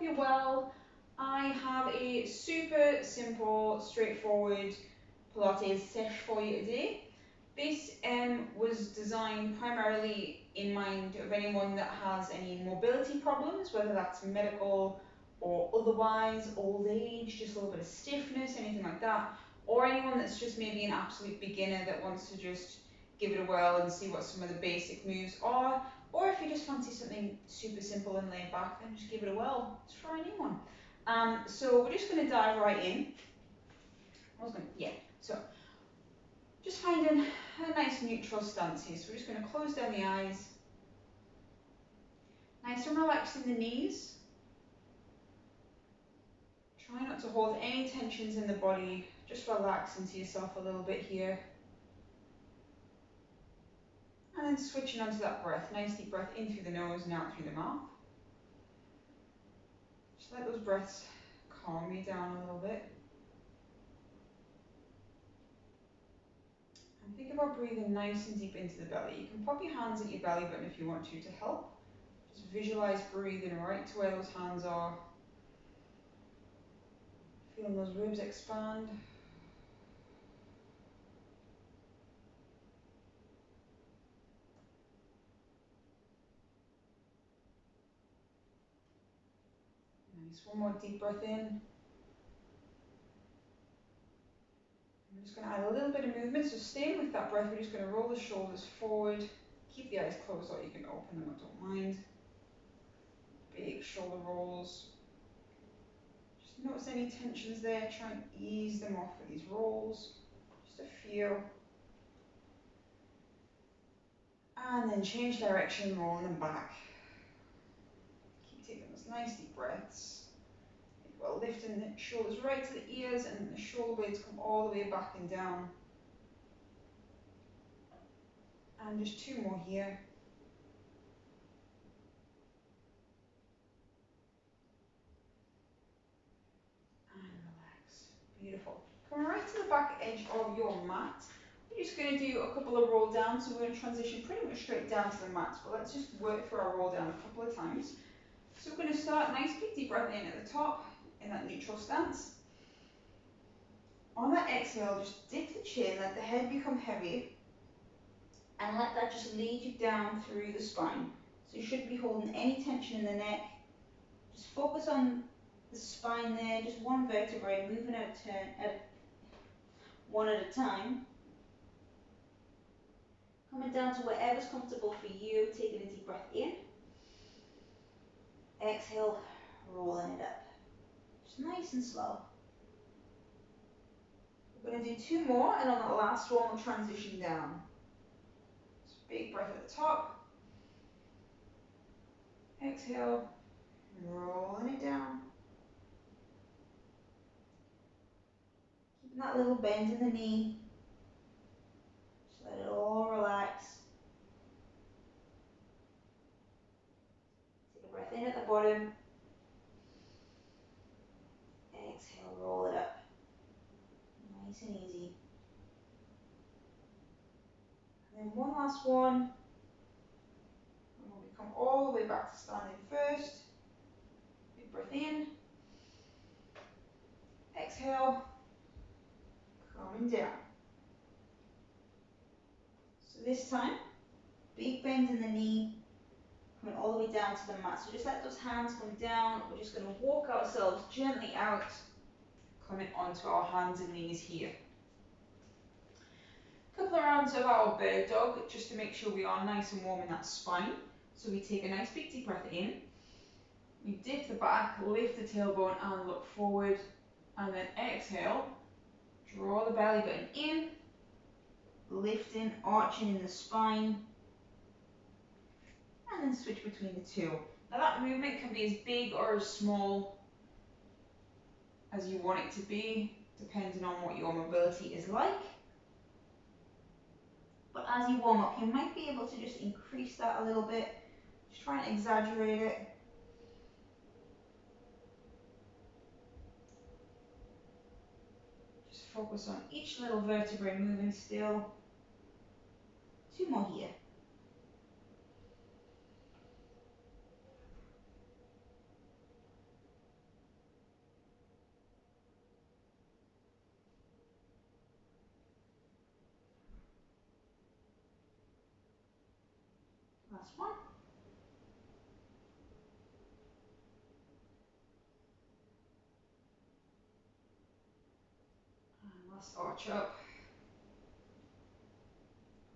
you're well. I have a super simple, straightforward Pilates session for you today. This was designed primarily in mind of anyone that has any mobility problems, whether that's medical or otherwise, old age, just a little bit of stiffness, anything like that, or anyone that's just maybe an absolute beginner that wants to just give it a whirl and see what some of the basic moves are, or if you just fancy something super simple and laid back, then just give it a whirl. It's for anyone. So we're just going to dive right in. So just finding a nice neutral stance here. So we're just going to close down the eyes. Nice and relaxing the knees. Try not to hold any tensions in the body. Just relax into yourself a little bit here. And then switching onto that breath. Nice deep breath in through the nose and out through the mouth. Just let those breaths calm you down a little bit. And think about breathing nice and deep into the belly. You can pop your hands at your belly button if you want to help. Just visualize breathing right to where those hands are. Feeling those ribs expand. Nice. One more deep breath in. I'm just going to add a little bit of movement, so staying with that breath, we're just going to roll the shoulders forward. Keep the eyes closed or you can open them, I don't mind. Big shoulder rolls. Just notice any tensions there, try and ease them off with these rolls. Just a few. And then change direction, rolling them back. Keep taking those nice deep breaths. Well, lifting the shoulders right to the ears and the shoulder blades come all the way back and down. And just two more here. And relax. Beautiful. Come right to the back edge of your mat. We're just going to do a couple of roll downs, so we're going to transition pretty much straight down to the mat. But let's just work through our roll down a couple of times. So we're going to start nice big deep breath in at the top in that neutral stance. On that exhale, just dip the chin, let the head become heavy, and let that just lead you down through the spine. So you shouldn't be holding any tension in the neck. Just focus on the spine there, just one vertebrae, moving out one at a time. Coming down to wherever's comfortable for you, taking a deep breath in. Exhale, rolling it up. Just nice and slow. We're going to do two more, and on the last one, we'll transition down. So big breath at the top. Exhale, rolling it down. Keeping that little bend in the knee. Just let it all relax. Take a breath in at the bottom. Exhale, roll it up. Nice and easy. And then one last one. And we'll come all the way back to standing first. Big breath in. Exhale. Coming down. So this time, big bend in the knee, coming all the way down to the mat. So just let those hands come down. We're just going to walk ourselves gently out, coming onto our hands and knees here. A couple of rounds of our bird dog, just to make sure we are nice and warm in that spine. So we take a nice big deep breath in. We dip the back, lift the tailbone and look forward. And then exhale, draw the belly button in, lifting, arching in the spine. And then switch between the two. Now that movement can be as big or as small as you want it to be, depending on what your mobility is like. But as you warm up, you might be able to just increase that a little bit. Just try and exaggerate it. Just focus on each little vertebrae moving still. Two more here. last one. And last arch up.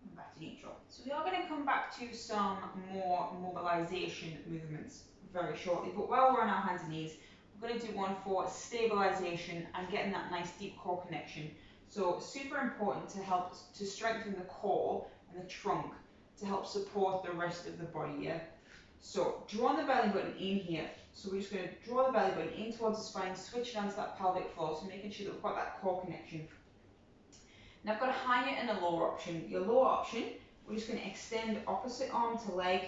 And back to neutral. So we are going to come back to some more mobilization movements very shortly. But while we're on our hands and knees, we're going to do one for stabilization and getting that nice deep core connection. So super important to help to strengthen the core and the trunk to help support the rest of the body, yeah? So draw the belly button in here. So we're just going to draw the belly button in towards the spine, switch it onto that pelvic floor, so making sure that we've got that core connection. Now I've got a higher and a lower option. Your lower option, we're just going to extend opposite arm to leg,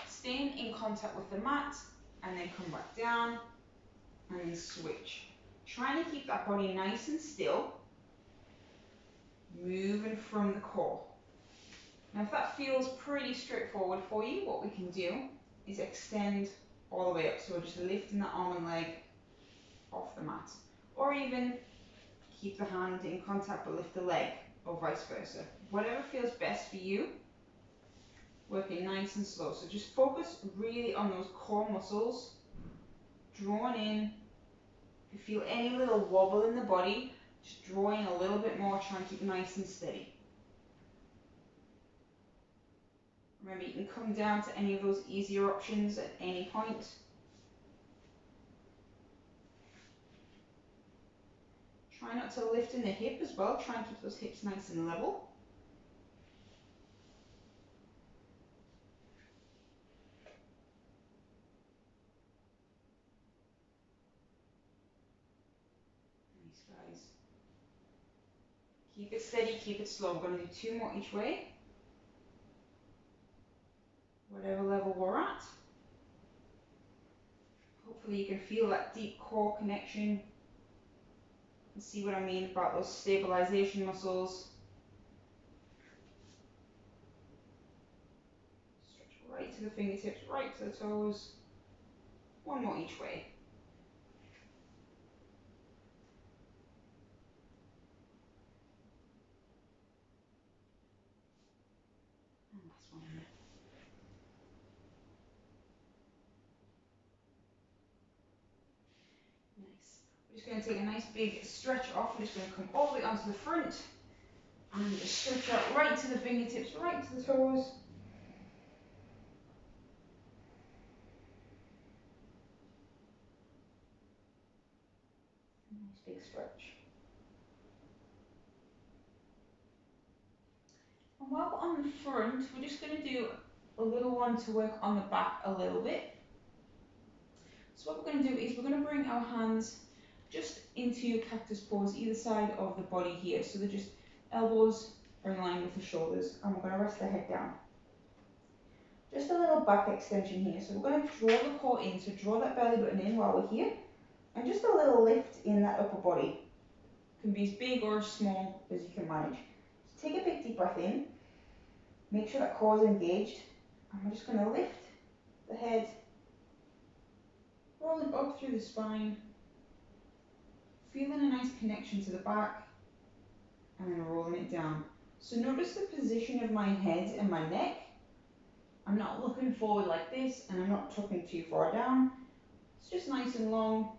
staying in contact with the mat, and then come back down, and then switch. Trying to keep that body nice and still, moving from the core. Now if that feels pretty straightforward for you, what we can do is extend all the way up. So we're just lifting the arm and leg off the mat. Or even keep the hand in contact but lift the leg, or vice versa. Whatever feels best for you, working nice and slow. So just focus really on those core muscles, drawn in. If you feel any little wobble in the body, just draw in a little bit more, try and keep nice and steady. Remember, you can come down to any of those easier options at any point. Try not to lift in the hip as well, try and keep those hips nice and level. Nice, guys. Keep it steady, keep it slow. We're going to do 2 more each way. Whatever level we're at. Hopefully you can feel that deep core connection and see what I mean about those stabilization muscles. Stretch right to the fingertips, right to the toes. 1 more each way. And last one here. Nice. We're just going to take a nice big stretch off. We're just going to come all the way onto the front and just stretch out right to the fingertips, right to the toes. Nice big stretch. And while we're on the front, we're just going to do a little one to work on the back a little bit. So what we're going to do is we're going to bring our hands just into cactus pose either side of the body here. So they're just elbows are in line with the shoulders, and we're going to rest the head down. Just a little back extension here. So we're going to draw the core in, so draw that belly button in while we're here, and just a little lift in that upper body. Can be as big or as small as you can manage. So take a big deep breath in, make sure that core is engaged, and we're just going to lift the head, rolling up through the spine, feeling a nice connection to the back, and then rolling it down. So notice the position of my head and my neck. I'm not looking forward like this, and I'm not tucking too far down. It's just nice and long,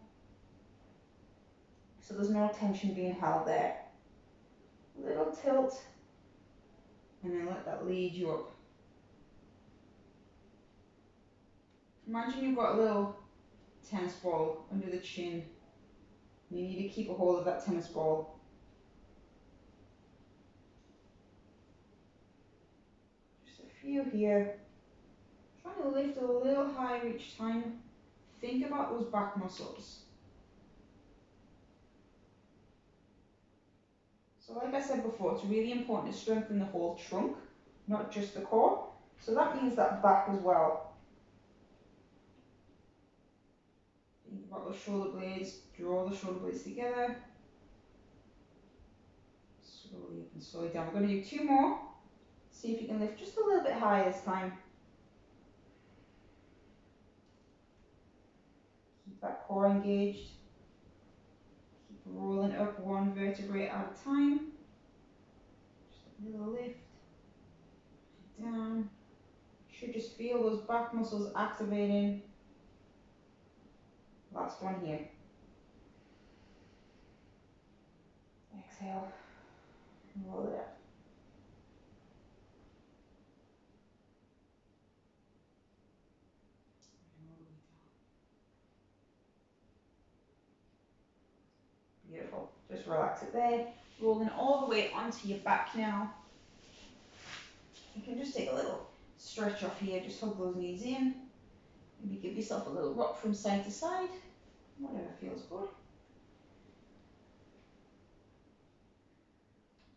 so there's no tension being held there. Little tilt, and then let that lead you up. Imagine you've got a little tennis ball under the chin. You need to keep a hold of that tennis ball. Just a few here. Trying to lift a little higher each time. Think about those back muscles. So like I said before, it's really important to strengthen the whole trunk, not just the core. So that means that back as well. Think about those shoulder blades, draw the shoulder blades together. Slowly up and slowly down. We're going to do 2 more. See if you can lift just a little bit higher this time. Keep that core engaged. Keep rolling up 1 vertebrae at a time. Just a little lift. Down. should just feel those back muscles activating. Last one here. Exhale, roll it up. Beautiful. Just relax it there. Rolling all the way onto your back now. You can just take a little stretch off here. Just hug those knees in. Maybe give yourself a little rock from side to side. Whatever feels good.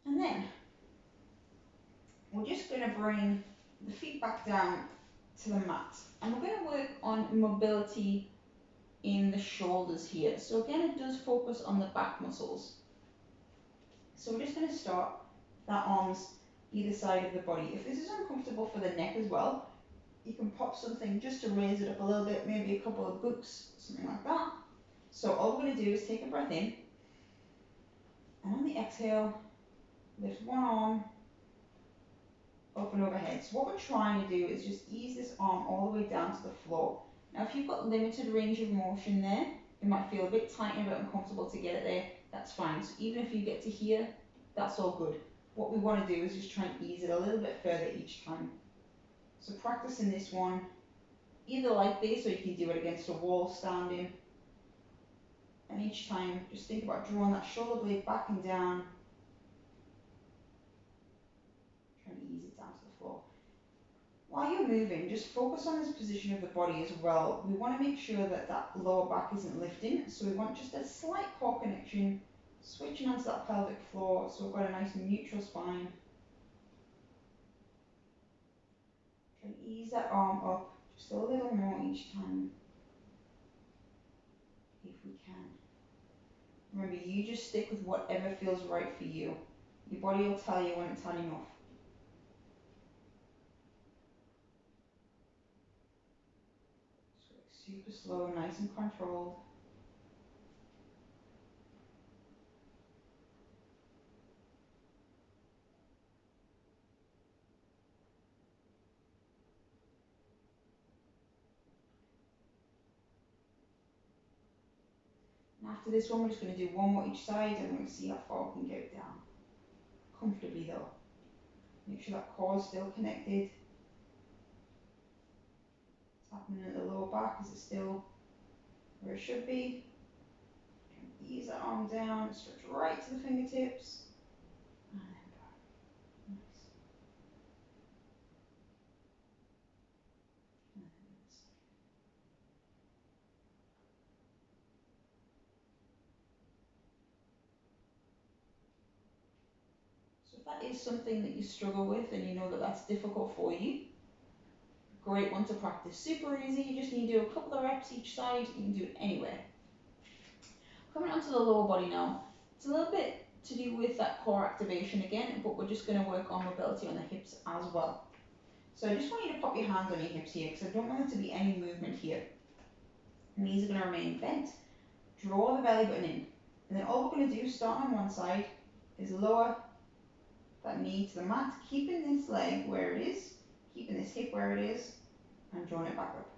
And then we're just going to bring the feet back down to the mat. And we're going to work on mobility in the shoulders here. So again, it does focus on the back muscles. So we're just going to start that arms either side of the body. If this is uncomfortable for the neck as well, you can pop something just to raise it up a little bit, maybe a couple of books, something like that. So all we're going to do is take a breath in, and on the exhale, lift one arm up and overhead. So what we're trying to do is just ease this arm all the way down to the floor. Now if you've got limited range of motion there, it might feel a bit tight and a bit uncomfortable to get it there, that's fine. So even if you get to here, that's all good. What we want to do is just try and ease it a little bit further each time. So practicing this one, either like this or you can do it against a wall standing. And each time, just think about drawing that shoulder blade back and down. Trying to ease it down to the floor. While you're moving, just focus on this position of the body as well. We want to make sure that that lower back isn't lifting. So we want just a slight core connection, switching onto that pelvic floor so we've got a nice neutral spine. Try and ease that arm up just a little more each time, if we can. Remember, you just stick with whatever feels right for you. Your body will tell you when it's had enough. So super slow, nice and controlled. And after this one, we're just going to do one more each side and we're going to see how far we can get it down. Comfortably though. Make sure that core is still connected. What's happening at the lower back? Is it still where it should be? Ease that arm down, stretch right to the fingertips. And then back. Nice. And then the other side. So if that is something that you struggle with and you know that that's difficult for you, great one to practice. Super easy, you just need to do a couple of reps each side, you can do it anywhere. Coming onto the lower body now, it's a little bit to do with that core activation again, but we're just going to work on mobility on the hips as well. So I just want you to pop your hands on your hips here because I don't want there to be any movement here. Knees are going to remain bent. Draw the belly button in. And then all we're going to do, starting on one side, is lower that knee to the mat, keeping this leg where it is, keeping this hip where it is, and drawing it back up.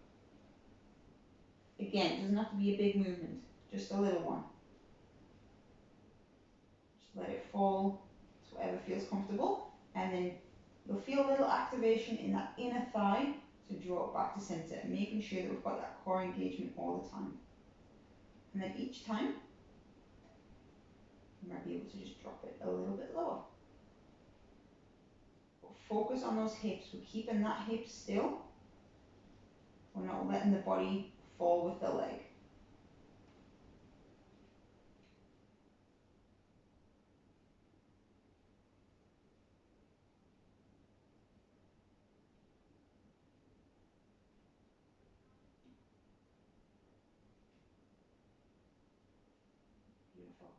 Again, it doesn't have to be a big movement, just a little one. Just let it fall to whatever feels comfortable, and then you'll feel a little activation in that inner thigh to draw it back to center, making sure that we've got that core engagement all the time. And then each time, you might be able to just drop it a little bit lower. But focus on those hips. We're keeping that hip still. We're not letting the body fall with the leg. Beautiful.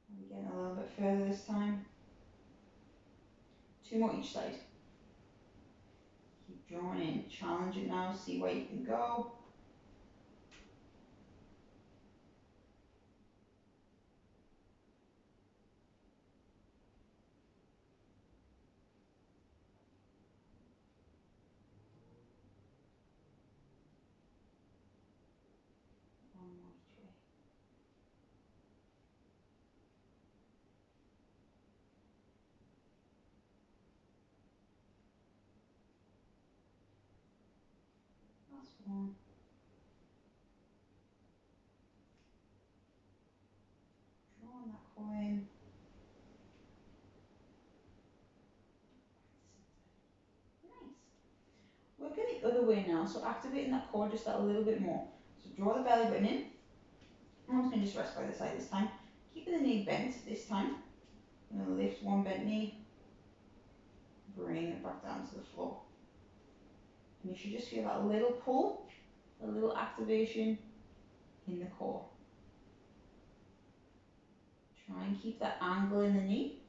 And again, a little bit further this time. 2 more each side. Keep drawing in, challenge it now, see where you can go. one. Drawing that core in. Nice. Working the other way now, so activating that core just that a little bit more. So draw the belly button in. I'm just going to just rest by the side this time. Keeping the knee bent this time. I'm going to lift one bent knee. Bring it back down to the floor. And you should just feel that little pull, a little activation in the core. Try and keep that angle in the knee.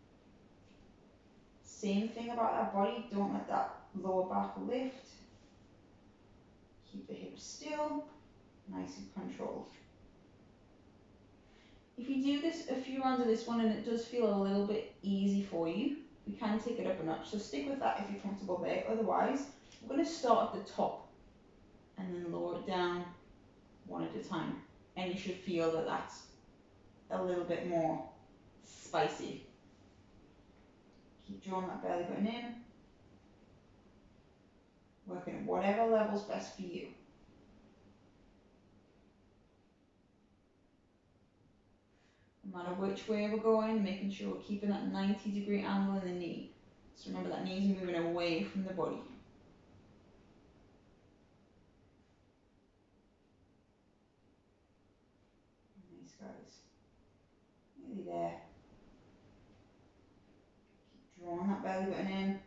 Same thing about that body, don't let that lower back lift. Keep the hips still, nice and controlled. If you do this a few rounds of this one and it does feel a little bit easy for you, we can take it up a notch. So stick with that if you're comfortable there. Otherwise, we're going to start at the top and then lower it down one at a time. And you should feel that that's a little bit more spicy. Keep drawing that belly button in. Working at whatever level's best for you. No matter which way we're going, making sure we're keeping that 90-degree angle in the knee. So remember that knee's moving away from the body. Nice, guys. Nearly there. Keep drawing that belly button in.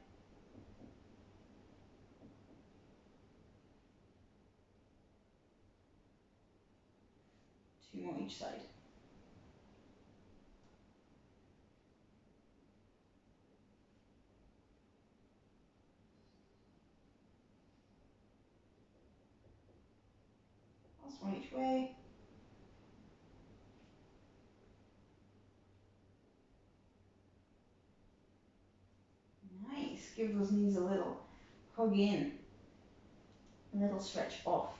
Two more each side. Last one each way. Nice. Give those knees a little hug in. A little stretch off.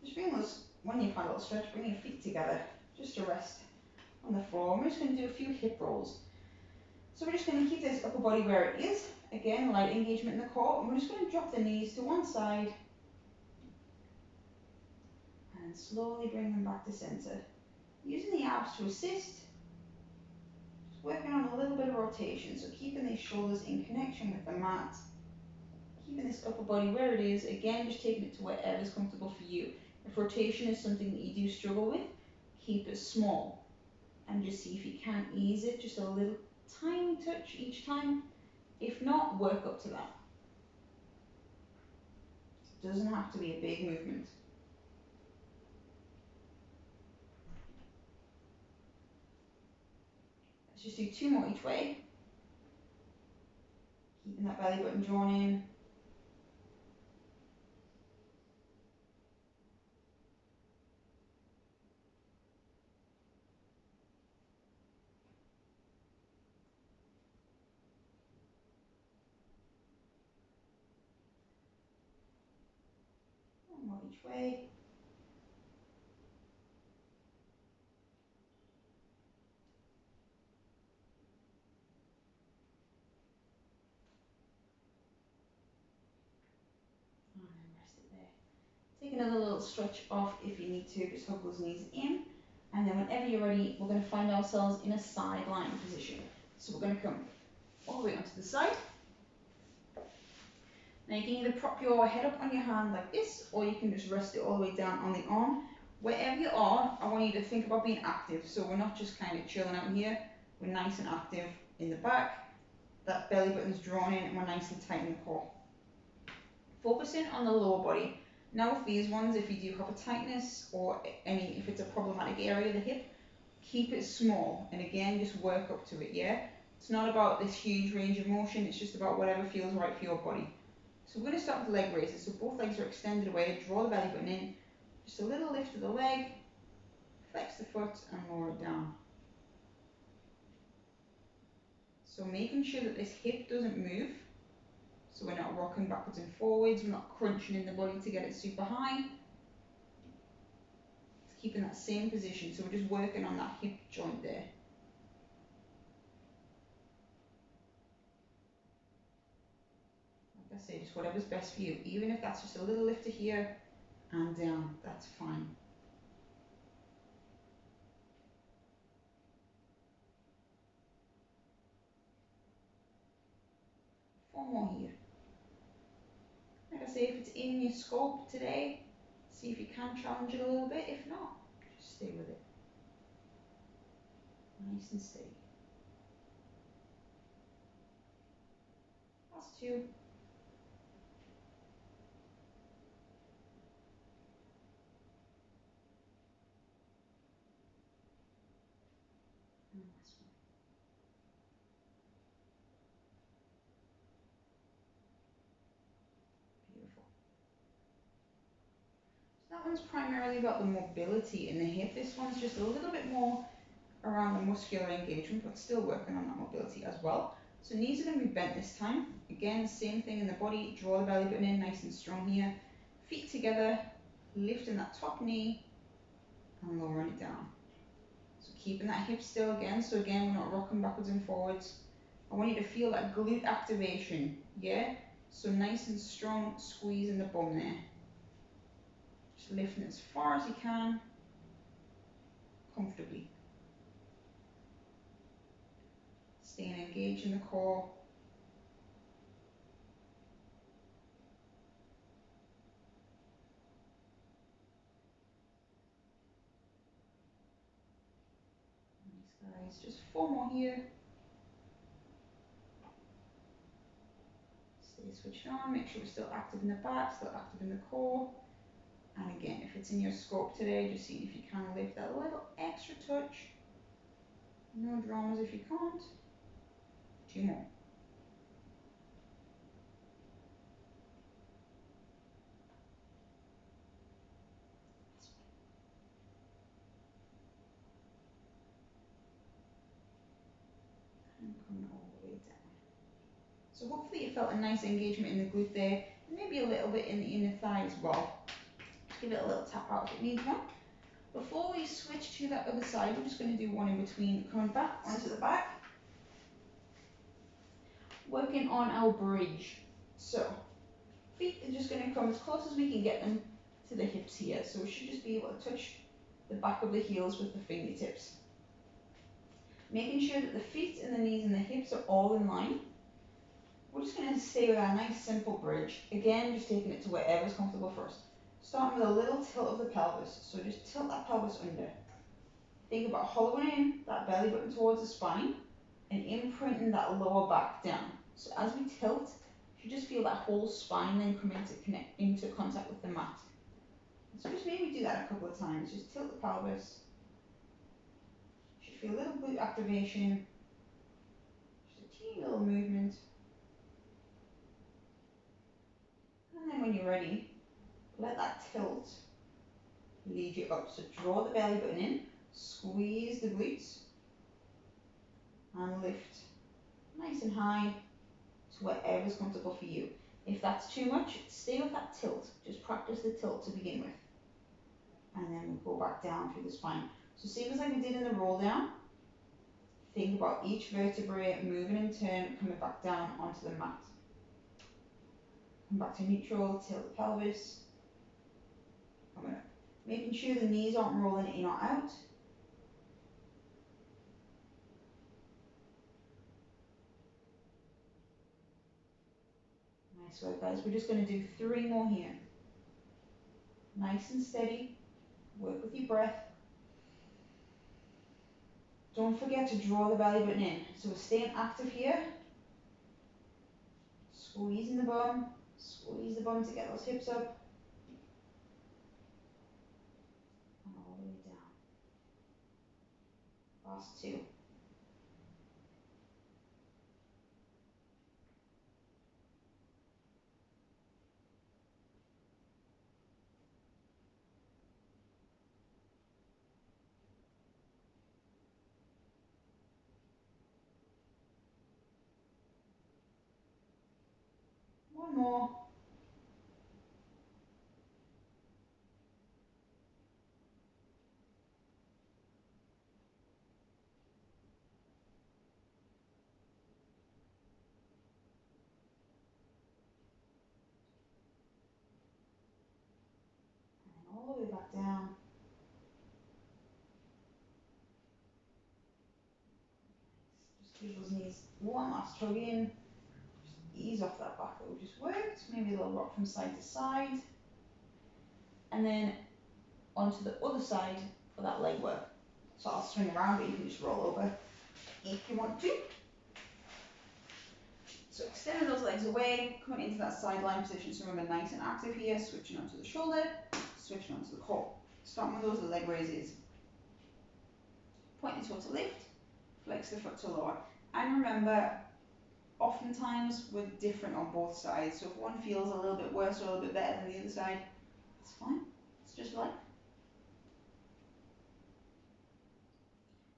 Just bring those, when you've had a little stretch, bring your feet together just to rest on the floor. We're just going to do a few hip rolls. So we're just going to keep this upper body where it is. Again, light engagement in the core. And we're just going to drop the knees to one side. And slowly bring them back to center. Using the abs to assist. Just working on a little bit of rotation. So keeping these shoulders in connection with the mat. Keeping this upper body where it is. Again, just taking it to wherever is comfortable for you. If rotation is something that you do struggle with, keep it small. And just see if you can ease it just a little tiny touch each time. If not, work up to that. It doesn't have to be a big movement. Let's just do two more each way. Keeping that belly button drawn in. One more each way. And then rest it there. Take another little stretch off if you need to. Just hug those knees in. And then whenever you're ready, we're going to find ourselves in a side lying position. So we're going to come all the way onto the side. Now you can either prop your head up on your hand like this, or you can just rest it all the way down on the arm. Wherever you are, I want you to think about being active. So we're not just kind of chilling out here. We're nice and active in the back. That belly button's drawn in and we're nice and tight in the core. Focusing on the lower body. Now with these ones, if you do have a tightness or if it's a problematic area of the hip, keep it small. And again, just work up to it, yeah? It's not about this huge range of motion. It's just about whatever feels right for your body. So we're going to start with leg raises. So both legs are extended away. Draw the belly button in. Just a little lift of the leg. Flex the foot and lower it down. So making sure that this hip doesn't move. So we're not rocking backwards and forwards. We're not crunching in the body to get it super high. It's keeping that same position. So we're just working on that hip joint there. Like I say, just whatever's best for you. Even if that's just a little lift to here and down. That's fine. Four more here. Like I say, if it's in your scope today, see if you can challenge it a little bit. If not, just stay with it. Nice and steady. Last two. And last one. Beautiful. So that one's primarily about the mobility in the hip. This one's just a little bit more around the muscular engagement, but still working on that mobility as well. So knees are going to be bent this time. Again, same thing in the body. Draw the belly button in nice and strong here. Feet together, lifting that top knee and lowering it down. So keeping that hip still again. So again, we're not rocking backwards and forwards. I want you to feel that glute activation, yeah? So nice and strong squeeze in the bum there. Just lifting as far as you can, comfortably. Staying engaged in the core. Nice guys, just four more here. Stay switched on, make sure we're still active in the back, still active in the core. And again, if it's in your scope today, just see if you can lift that little extra touch. No dramas if you can't. Two more. And coming all the way down. So hopefully you felt a nice engagement in the glute there, and maybe a little bit in the inner thigh as well. Just give it a little tap out if it needs one. Before we switch to that other side, we're just going to do one in between, coming back onto the back. Working on our bridge. So, feet are just going to come as close as we can get them to the hips here. So we should just be able to touch the back of the heels with the fingertips. Making sure that the feet and the knees and the hips are all in line. We're just going to stay with our nice simple bridge. Again, just taking it to wherever's comfortable first. Starting with a little tilt of the pelvis. So just tilt that pelvis under. Think about hollowing in that belly button towards the spine and imprinting that lower back down. So as we tilt, you just feel that whole spine then come into contact with the mat. So just maybe do that a couple of times. Just tilt the pelvis. You should feel a little glute activation. Just a teeny little movement. And then when you're ready, let that tilt lead you up. So draw the belly button in, squeeze the glutes, and lift nice and high to wherever's comfortable for you. If that's too much, stay with that tilt. Just practice the tilt to begin with. And then we'll go back down through the spine. So same as like we did in the roll down, think about each vertebrae moving in turn, coming back down onto the mat. Come back to neutral, tilt the pelvis, coming up. Making sure the knees aren't rolling in or out. Nice work guys, we're just going to do 3 more here. Nice and steady, work with your breath. Don't forget to draw the belly button in. So we're staying active here. Squeezing the bum, squeeze the bum to get those hips up. And all the way down. Last 2. One more. Give those knees one last tug in. Just ease off that back that we just worked. Maybe a little rock from side to side. And then onto the other side for that leg work. So I'll swing around, but you can just roll over if you want to. So extending those legs away, coming into that sideline position. So remember, nice and active here, switching onto the shoulder, switching onto the core. Starting with those leg raises. Point the toe to lift, flex the foot to lower. And remember, oftentimes we're different on both sides. So if one feels a little bit worse or a little bit better than the other side, it's fine. It's just life.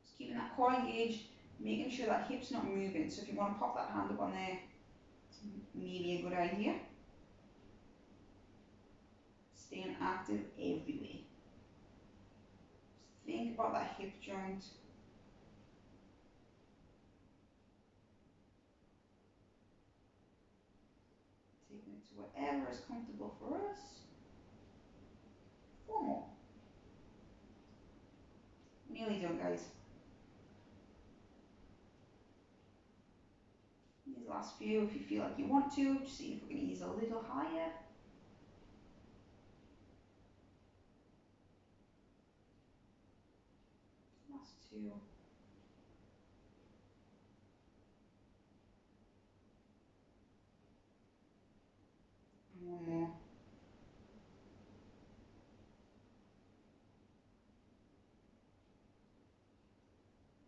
Just keeping that core engaged, making sure that hip's not moving. So if you want to pop that hand up on there, it's maybe a good idea. Staying active every way. Just think about that hip joint. Taking it to whatever is comfortable for us. 4 more. Nearly done, guys. These last few, if you feel like you want to, just see if we can ease a little higher. Last 2. And 1 more.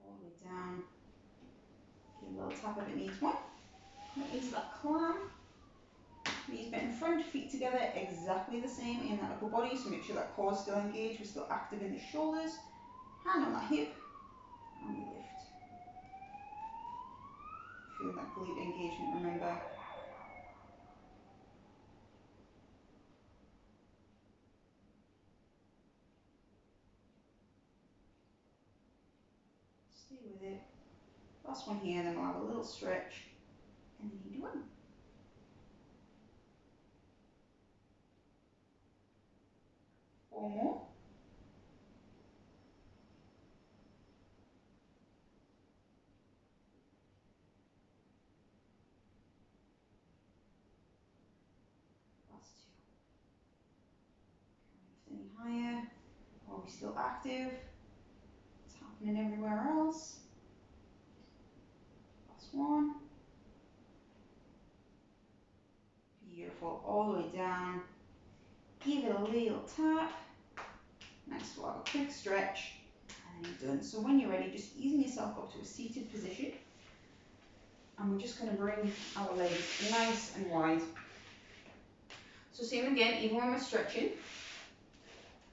All the way down. Give a little tap if it needs one. Come into that clam. Knees bent in front, feet together, exactly the same in that upper body. So make sure that core is still engaged. We're still active in the shoulders. Hand on that hip. And we lift. Feel that glute engagement, remember. Stay with it. Last one here, and then we'll have a little stretch. And then you do one. Four more. Last 2. Can't lift any higher. Are we still active? What's happening everywhere else? Last one. Beautiful. All the way down. Give it a little tap. Next we'll have a quick stretch. And then you're done. So when you're ready, just easing yourself up to a seated position. And we're just going to bring our legs nice and wide. So same again, even when we're stretching,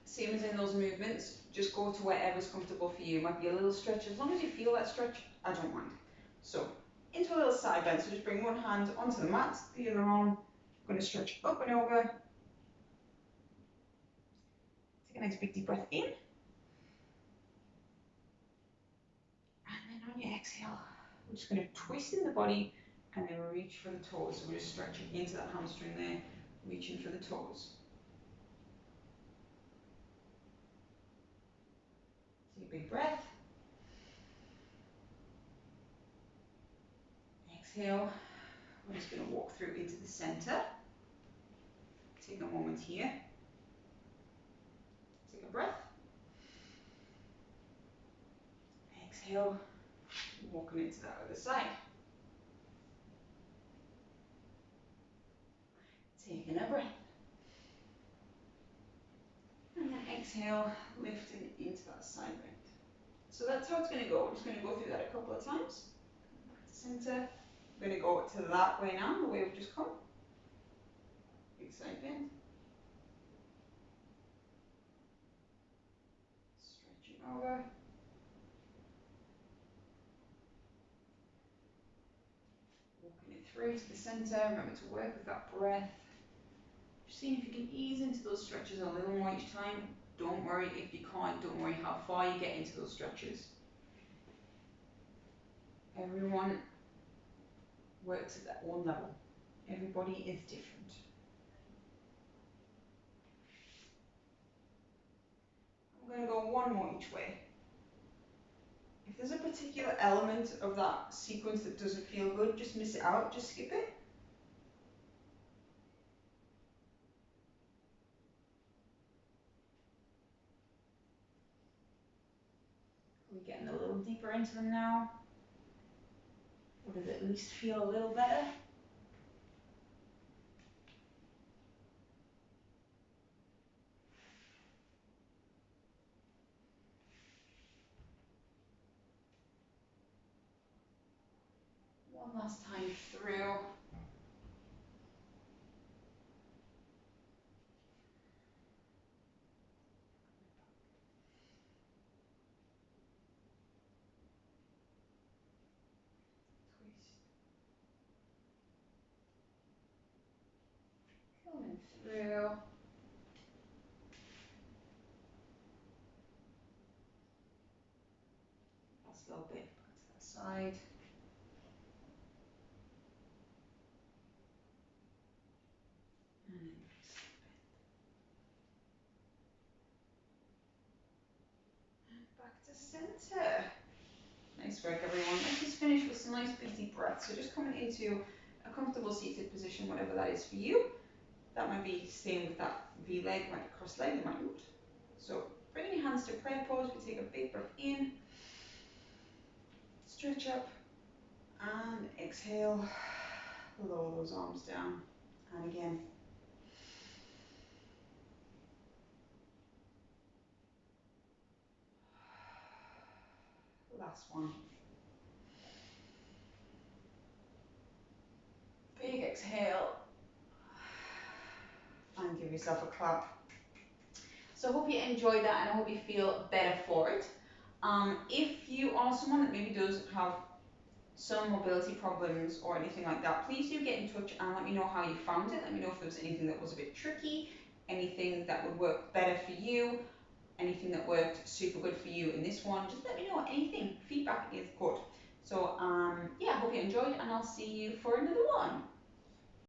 same as in those movements, just go to wherever's comfortable for you. It might be a little stretch. As long as you feel that stretch, I don't mind. So into a little side bend. So just bring one hand onto the mat, the other arm. I'm going to stretch up and over. Take a nice big deep breath in. And then on your exhale, we're just going to twist in the body and then reach for the toes. So we're just stretching into that hamstring there, reaching for the toes. Take a big breath. Exhale. We're just going to walk through into the center. Take a moment here. Take a breath. Exhale. Walking into that other side. Taking a breath. And then exhale, lifting into that side bend. So that's how it's going to go. We're just going to go through that a couple of times. Center. We're going to go to that way now, the way we've just come. Big side bend. Stretching over. Walking it through to the center. Remember to work with that breath. Just seeing if you can ease into those stretches a little more each time. Don't worry if you can't. Don't worry how far you get into those stretches. Everyone works at their own level. Everybody is different. I'm going to go one more each way. If there's a particular element of that sequence that doesn't feel good, just miss it out, just skip it. We're getting a little deeper into them now. Or does it at least feel a little better? One last time through. Twist. Coming through. Last little bit, back to that side. And then back to center. Nice work, everyone. Let's just finish with some nice big deep breaths. So just coming into a comfortable seated position, whatever that is for you. That might be staying with that V leg, might be cross leg, it might not. So bringing your hands to prayer pose, we take a big breath in, stretch up, and exhale, lower those arms down. And again. Last one. Big exhale. And give yourself a clap. So I hope you enjoyed that and I hope you feel better for it. If you are someone that maybe does have some mobility problems or anything like that, please do get in touch and let me know how you found it. Let me know if there was anything that was a bit tricky, anything that would work better for you, anything that worked super good for you in this one. Just let me know anything. Feedback is good. So yeah, I hope you enjoyed and I'll see you for another one.